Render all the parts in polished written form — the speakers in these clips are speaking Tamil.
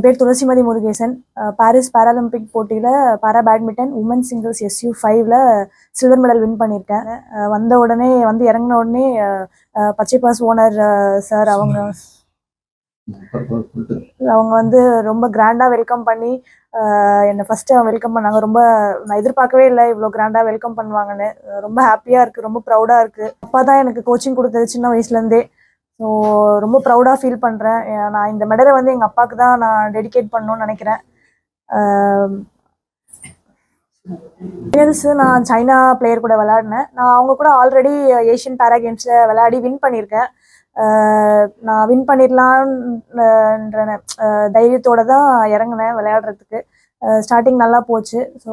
என் பேர் துளசிமதி முருகேசன். பாரிஸ் பாராலிம்பிக் போட்டியில் பாரா பேட்மிண்டன் உமன் சிங்கிள்ஸ் SU5ல் சில்வர் மெடல் வின் பண்ணியிருக்கேன். வந்த உடனே இறங்கின உடனே பச்சை பாஸ் ஓனர் சார் அவங்க ரொம்ப கிராண்டாக வெல்கம் பண்ணி என்னை ஃபஸ்ட்டு வெல்கம் பண்ணாங்க. நான் எதிர்பார்க்கவே இல்லை இவ்வளோ கிராண்டாக வெல்கம் பண்ணுவாங்கன்னு. ரொம்ப ஹாப்பியாக இருக்குது, ரொம்ப ப்ரௌடாக இருக்குது. அப்பா தான் எனக்கு கோச்சிங் கொடுத்தது சின்ன வயசுலேருந்தே. ஸோ ரொம்ப ப்ரௌடாக ஃபீல் பண்ணுறேன். நான் இந்த மெடலை எங்கள் அப்பாவுக்கு தான் நான் டெடிகேட் பண்ணணும்னு நினைக்கிறேன். நான் சைனா பிளேயர் கூட விளையாடினேன். நான் அவங்க கூட ஆல்ரெடி ஏஷியன் பேரா கேம்ஸில் விளையாடி வின் பண்ணியிருக்கேன். நான் வின் பண்ணிடலான்ற தைரியத்தோடு தான் இறங்கினேன் விளையாடுறதுக்கு. ஸ்டார்டிங் நல்லா போச்சு. ஸோ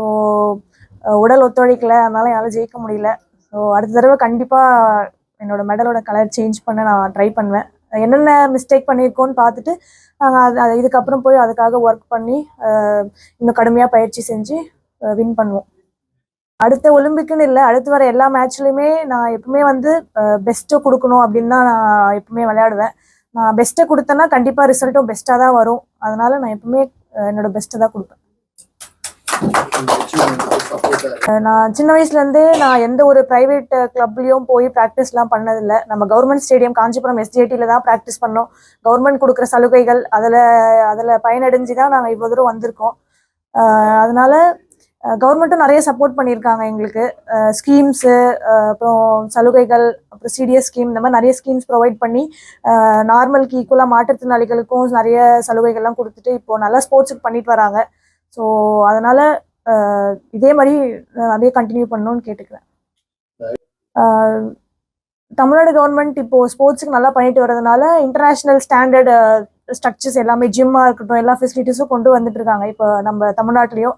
உடல் ஒத்துழைக்கலை, அதனால என்னால் ஜெயிக்க முடியல. ஸோ அடுத்த தடவை கண்டிப்பாக என்னோடய மெடலோட கலர் சேஞ்ச் பண்ண நான் ட்ரை பண்ணுவேன். என்னென்ன மிஸ்டேக் பண்ணியிருக்கோன்னு பார்த்துட்டு நாங்கள் இதுக்கப்புறம் போய் அதுக்காக ஒர்க் பண்ணி இன்னும் கடுமையாக பயிற்சி செஞ்சு வின் பண்ணுவோம். அடுத்த ஒலிம்பிக்குன்னு இல்லை, அடுத்து வர எல்லா மேட்ச்லையுமே நான் எப்பவுமே பெஸ்ட்டை கொடுக்கணும் அப்படின்னு தான் நான் எப்பவுமே விளையாடுவேன். நான் பெஸ்ட்டை கொடுத்தேன்னா கண்டிப்பாக ரிசல்ட்டும் பெஸ்ட்டாக தான் வரும். அதனால நான் எப்பவுமே என்னோட பெஸ்ட்டை தான் கொடுப்பேன். நான் சின்ன வயசுலேருந்தே நான் எந்த ஒரு ப்ரைவேட் கிளப்லேயும் போய் ப்ராக்டிஸ்லாம் பண்ணதில்லை. நம்ம கவர்மெண்ட் ஸ்டேடியம் காஞ்சிபுரம் SJTயில் தான் ப்ராக்டிஸ் பண்ணோம். கவர்மெண்ட் கொடுக்குற சலுகைகள் அதில் பயனடைஞ்சு தான் நாங்கள் இவ்வளோ தூரம் வந்திருக்கோம். அதனால கவர்மெண்ட்டும் நிறைய சப்போர்ட் பண்ணியிருக்காங்க எங்களுக்கு. ஸ்கீம்ஸு, அப்புறம் சலுகைகள், அப்புறம் CDS ஸ்கீம், இந்த மாதிரி நிறைய ஸ்கீம்ஸ் ப்ரொவைட் பண்ணி நார்மலுக்கு ஈக்குவலாக மாற்றுத்திறனாளிகளுக்கும் நிறைய சலுகைகள்லாம் கொடுத்துட்டு இப்போது நல்லா ஸ்போர்ட்ஸுக்கு பண்ணிட்டு வராங்க. ஸோ அதனால் இதே மாதிரி நிறைய கண்டினியூ பண்ணணும்னு கேட்டுக்கிறேன். தமிழ்நாடு கவர்மெண்ட் இப்போது ஸ்போர்ட்ஸுக்கு நல்லா பண்ணிட்டு வரதுனால இன்டர்நேஷ்னல் ஸ்டாண்டர்ட் ஸ்ட்ரக்சர்ஸ் எல்லாமே ஜிம்மாக இருக்கட்டும் எல்லா ஃபெசிலிட்டிஸும் கொண்டு வந்துட்டு இருக்காங்க இப்போ நம்ம தமிழ்நாட்டிலையும்.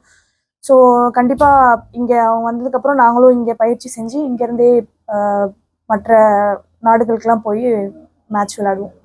ஸோ கண்டிப்பாக இங்கே அவங்க வந்ததுக்கப்புறம் நாங்களும் இங்கே பயிற்சி செஞ்சு இங்கேருந்தே மற்ற நாடுகளுக்கெல்லாம் போய் மேட்ச் விளையாடுவோம்.